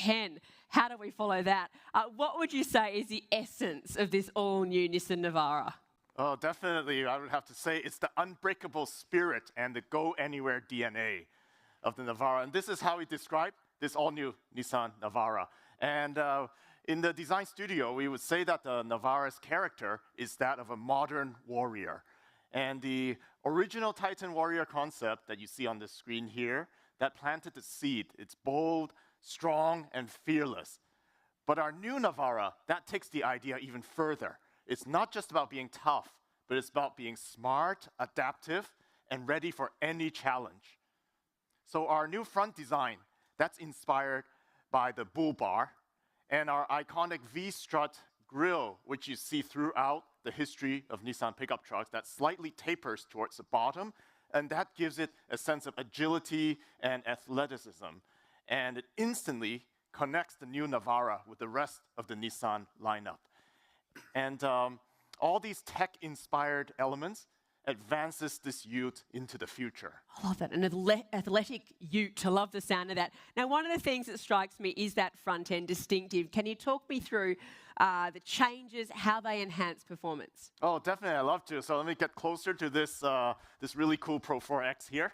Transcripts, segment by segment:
10. How do we follow that? What would you say is the essence of this all-new Nissan Navara? Oh, definitely, I would have to say it's the unbreakable spirit and the go-anywhere DNA of the Navara. And this is how we describe this all-new Nissan Navara. And in the design studio, we would say that the Navara's character is that of a modern warrior. And the original Titan warrior concept that you see on the screen here, that planted the seed. It's bold, strong, and fearless. But our new Navara, that takes the idea even further. It's not just about being tough, but it's about being smart, adaptive, and ready for any challenge. So our new front design, that's inspired by the bull bar, and our iconic V-strut grille, which you see throughout the history of Nissan pickup trucks, that slightly tapers towards the bottom, and that gives it a sense of agility and athleticism. And it instantly connects the new Navara with the rest of the Nissan lineup. And all these tech-inspired elements advances this ute into the future. I love that, an athletic ute. I love the sound of that. Now, one of the things that strikes me is that front end distinctive. Can you talk me through the changes, how they enhance performance? Oh, definitely, I'd love to. So let me get closer to this, this really cool Pro 4X here.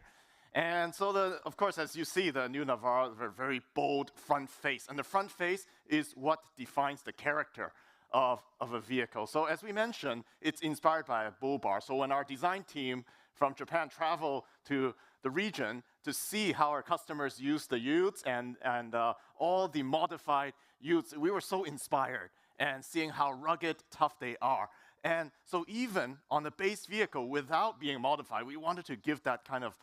And so, of course, as you see, the new Navara has a very bold front face. And the front face is what defines the character of a vehicle. So as we mentioned, it's inspired by a bull bar. So when our design team from Japan travel to the region to see how our customers use the utes and all the modified utes, we were so inspired and seeing how rugged, tough they are. And so even on the base vehicle, without being modified, we wanted to give that kind of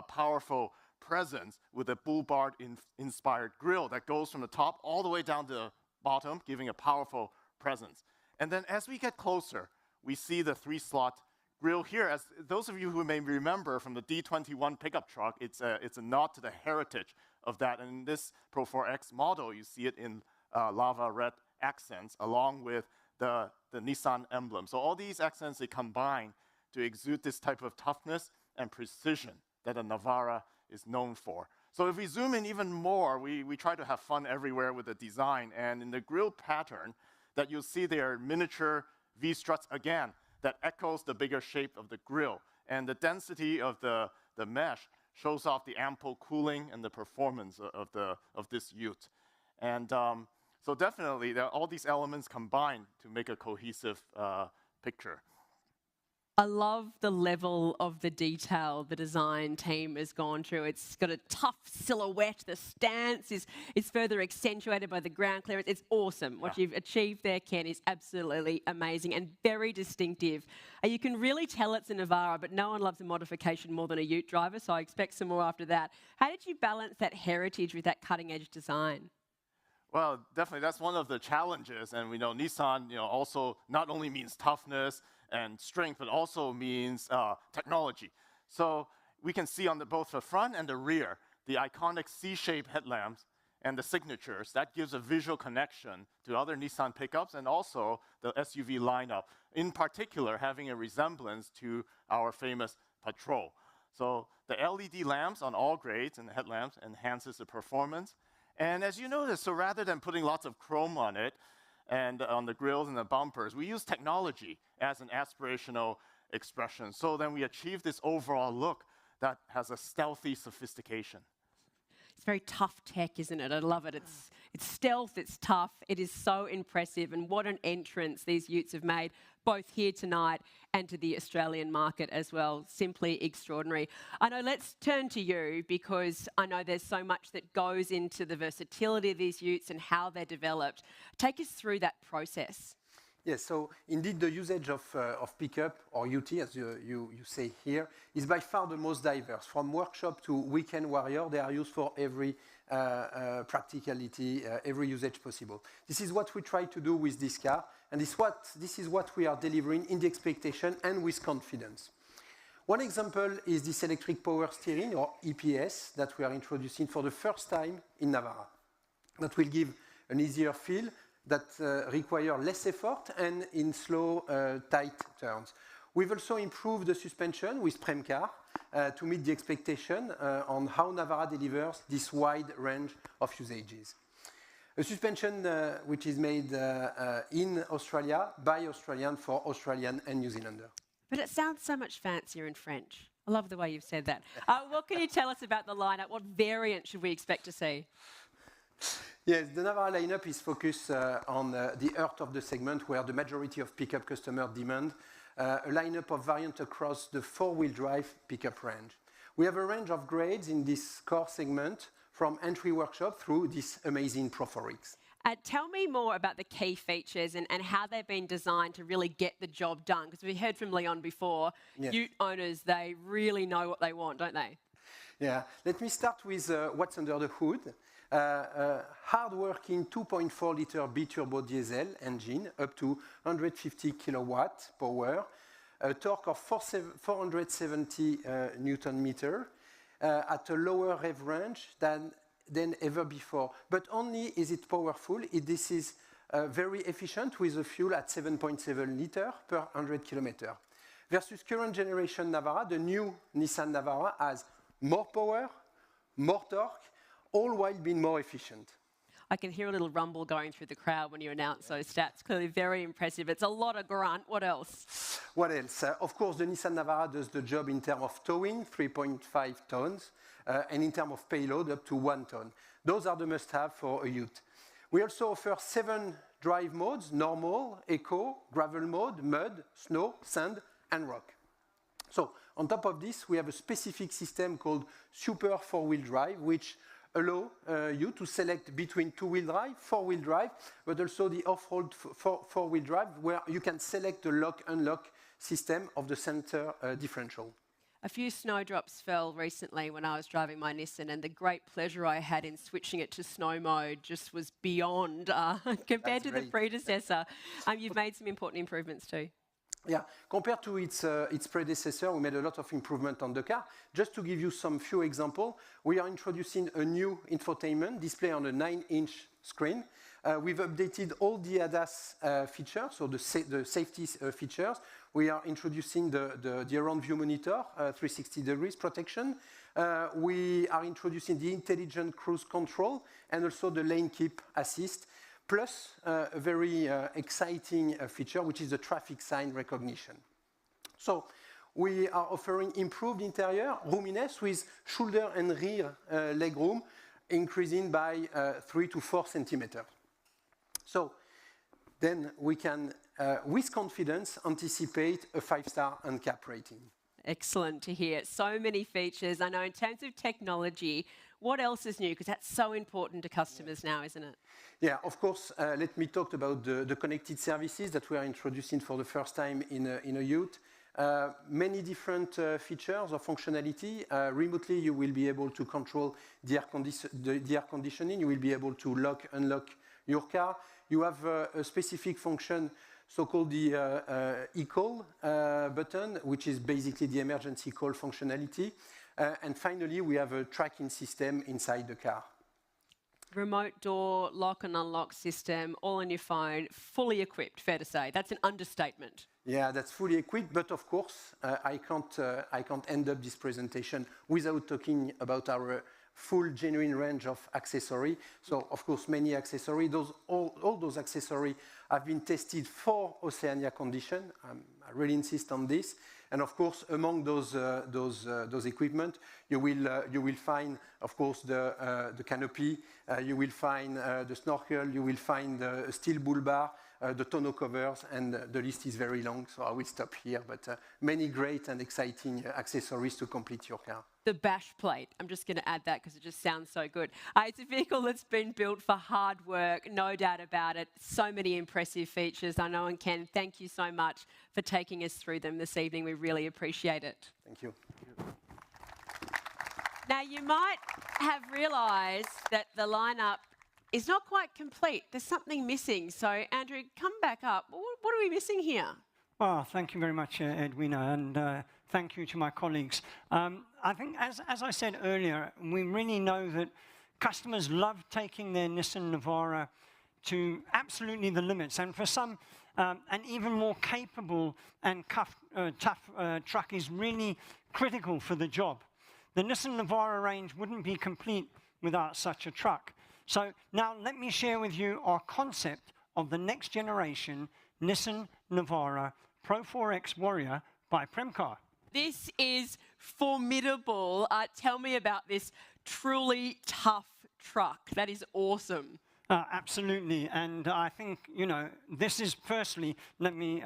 powerful presence with a bull bar inspired grille that goes from the top all the way down to the bottom, giving a powerful presence. And then as we get closer, we see the 3-slot grille here. As those of you who may remember from the D21 pickup truck, it's a nod to the heritage of that. And in this Pro 4X model, you see it in lava red accents along with the Nissan emblem. So all these accents, they combine to exude this type of toughness and precision that a Navara is known for. So if we zoom in even more, we try to have fun everywhere with the design. And in the grille pattern, that you'll see there are miniature V-struts again that echoes the bigger shape of the grille. And the density of the mesh shows off the ample cooling and the performance of this ute. And so definitely, all these elements combine to make a cohesive picture. I love the level of the detail the design team has gone through. It's got a tough silhouette. The stance is further accentuated by the ground clearance. It's awesome. What you've achieved there, Ken, is absolutely amazing and very distinctive. You can really tell it's a Navara, but no one loves a modification more than a ute driver, so I expect some more after that. How did you balance that heritage with that cutting-edge design? Well, definitely, that's one of the challenges. And we know Nissan, also not only means toughness and strength, but also means technology. So we can see on both the front and the rear, the iconic C-shaped headlamps and the signatures. That gives a visual connection to other Nissan pickups and also the SUV lineup, in particular having a resemblance to our famous Patrol. So the LED lamps on all grades and the headlamps enhances the performance. And as you notice, so rather than putting lots of chrome on it, and on the grills and the bumpers, we use technology as an aspirational expression. So then we achieve this overall look that has a stealthy sophistication. It's very tough tech, isn't it? I love it. It's stealth, it's tough, it is so impressive, and what an entrance these utes have made, both here tonight and to the Australian market as well. Simply extraordinary. I know, let's turn to you, because I know there's so much that goes into the versatility of these utes and how they're developed. Take us through that process. Yes, so indeed the usage of pickup, or UT as you say here, is by far the most diverse. From workshop to weekend warrior, they are used for every practicality, every usage possible. This is what we try to do with this car, and this is what we are delivering in the expectation and with confidence. One example is this electric power steering, or EPS, that we are introducing for the first time in Navara. That will give an easier feel, that require less effort and in slow, tight turns. We've also improved the suspension with Premcar to meet the expectation on how Navara delivers this wide range of usages. A suspension which is made in Australia by Australian for Australian and New Zealander. But it sounds so much fancier in French. I love the way you've said that. What can you tell us about the lineup? What variant should we expect to see? Yes, the Navara lineup is focused on the heart of the segment where the majority of pickup customers demand a lineup of variants across the four-wheel drive pickup range. We have a range of grades in this core segment from entry workshop through this amazing Pro 4X. Tell me more about the key features and how they've been designed to really get the job done. Because we heard from Leon before, Yes. ute owners, they really know what they want, don't they? Yeah, let me start with what's under the hood. Hard-working 2.4-liter biturbo diesel engine up to 150 kilowatt power, a torque of 470 Newton meter at a lower rev range than ever before. But only is it powerful, this is very efficient with a fuel at 7.7 liter per 100 kilometer. Versus current generation Navara, the new Nissan Navara has more power, more torque, all while being more efficient. I can hear a little rumble going through the crowd when you announce those stats. Clearly very impressive. It's a lot of grunt. What else? What else? Of course, the Nissan Navara does the job in terms of towing, 3.5 tons, and in terms of payload, up to 1 ton. Those are the must-have for a ute. We also offer 7 drive modes: normal, eco, gravel mode, mud, snow, sand, and rock. So, on top of this, we have a specific system called Super 4-wheel drive, which allow you to select between 2-wheel drive, 4-wheel drive, but also the off-road 4-wheel drive, where you can select the lock-unlock system of the center differential. A few snowdrops fell recently when I was driving my Nissan, and the great pleasure I had in switching it to snow mode just was beyond compared to the predecessor. You've made some important improvements too. Yeah, compared to its predecessor, we made a lot of improvement on the car. Just to give you some few examples, we are introducing a new infotainment display on a 9-inch screen. We've updated all the ADAS features, so the safety features. We are introducing the around view monitor, 360 degrees protection. We are introducing the intelligent cruise control and also the lane keep assist, plus a very exciting feature, which is the traffic sign recognition. So we are offering improved interior roominess with shoulder and rear leg room increasing by 3 to 4 centimeters. So then we can, with confidence, anticipate a 5-star NCAP rating. Excellent to hear. So many features. I know in terms of technology, what else is new? Because that's so important to customers now, isn't it? Yeah, of course. Let me talk about the connected services that we are introducing for the first time in a ute. Many different features or functionality. Remotely, you will be able to control the air conditioning. You will be able to lock, unlock your car. You have a specific function, so-called the e-call button, which is basically the emergency call functionality. And finally, we have a tracking system inside the car. Remote door, lock and unlock system, all on your phone, fully equipped, fair to say. That's an understatement. Yeah, that's fully equipped, but of course, I can't end up this presentation without talking about our full genuine range of accessories. So, of course, many accessories. All those accessories have been tested for Oceania condition. I really insist on this. And of course, among those equipment, you will find, of course, the canopy. You will find the snorkel. You will find the steel bull bar, the tonneau covers, and the list is very long. So I will stop here. But many great and exciting accessories to complete your car. The bash plate. I'm just going to add that because it just sounds so good. It's a vehicle that's been built for hard work, no doubt about it. So many impressive features. I know, and Ken, thank you so much for taking us through them this evening. We really appreciate it. Thank you. Now, you might have realised that the lineup is not quite complete. There's something missing. So, Andrew, come back up. What are we missing here? Well, thank you very much, Edwina, and thank you to my colleagues. I think, as I said earlier, we really know that customers love taking their Nissan Navara to absolutely the limits, and for some, an even more capable and tough truck is really critical for the job. The Nissan Navara range wouldn't be complete without such a truck. So now let me share with you our concept of the next generation Nissan Navara Pro 4X Warrior by Premcar. This is formidable. Tell me about this truly tough truck. That is awesome. Absolutely, and I think, you know, this is, firstly, let me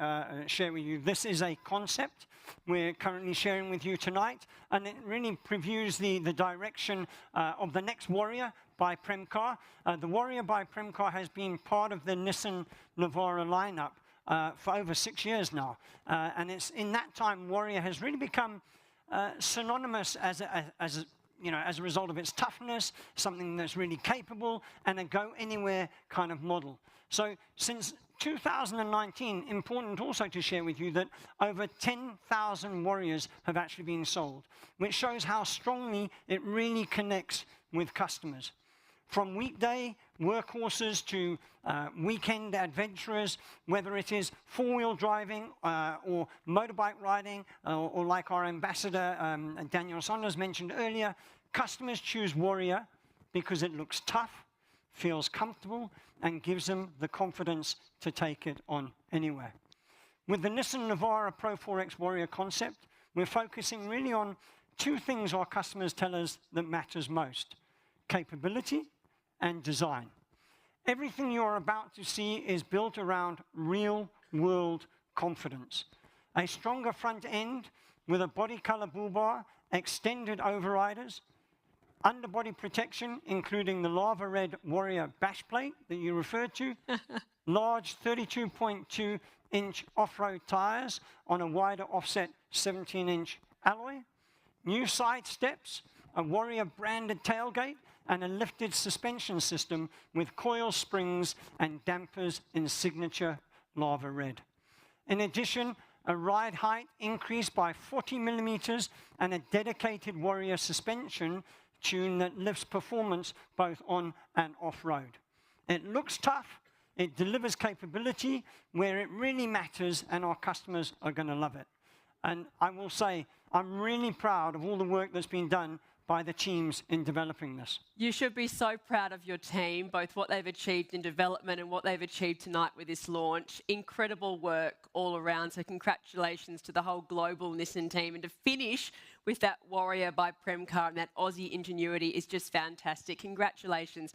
share with you, this is a concept we're currently sharing with you tonight, and it really previews the direction of the next Warrior by Premcar. The Warrior by Premcar has been part of the Nissan Navara lineup for over 6 years now, and it's in that time Warrior has really become synonymous as a result of its toughness, something that's really capable, and a go-anywhere kind of model. So since 2019, important also to share with you that over 10,000 Warriors have actually been sold, which shows how strongly it really connects with customers. From weekday workhorses to weekend adventurers, whether it is four-wheel driving or motorbike riding, or like our ambassador Daniel Saunders mentioned earlier, customers choose Warrior because it looks tough, feels comfortable, and gives them the confidence to take it on anywhere. With the Nissan Navara Pro 4X Warrior concept, we're focusing really on two things our customers tell us that matters most: capability and design. Everything you're about to see is built around real-world confidence. A stronger front end with a body color bull bar, extended overriders, underbody protection, including the lava red Warrior bash plate that you referred to, large 32.2-inch off-road tires on a wider offset 17-inch alloy, new side steps, a Warrior branded tailgate, and a lifted suspension system with coil springs and dampers in signature lava red. In addition, a ride height increase by 40 millimeters and a dedicated Warrior suspension tune that lifts performance both on and off-road. It looks tough, it delivers capability where it really matters, and our customers are going to love it. And I will say, I'm really proud of all the work that's been done by the teams in developing this. You should be so proud of your team, both what they've achieved in development and what they've achieved tonight with this launch. Incredible work all around, so congratulations to the whole global Nissan team. And to finish with that Warrior by Premcar and that Aussie ingenuity is just fantastic. Congratulations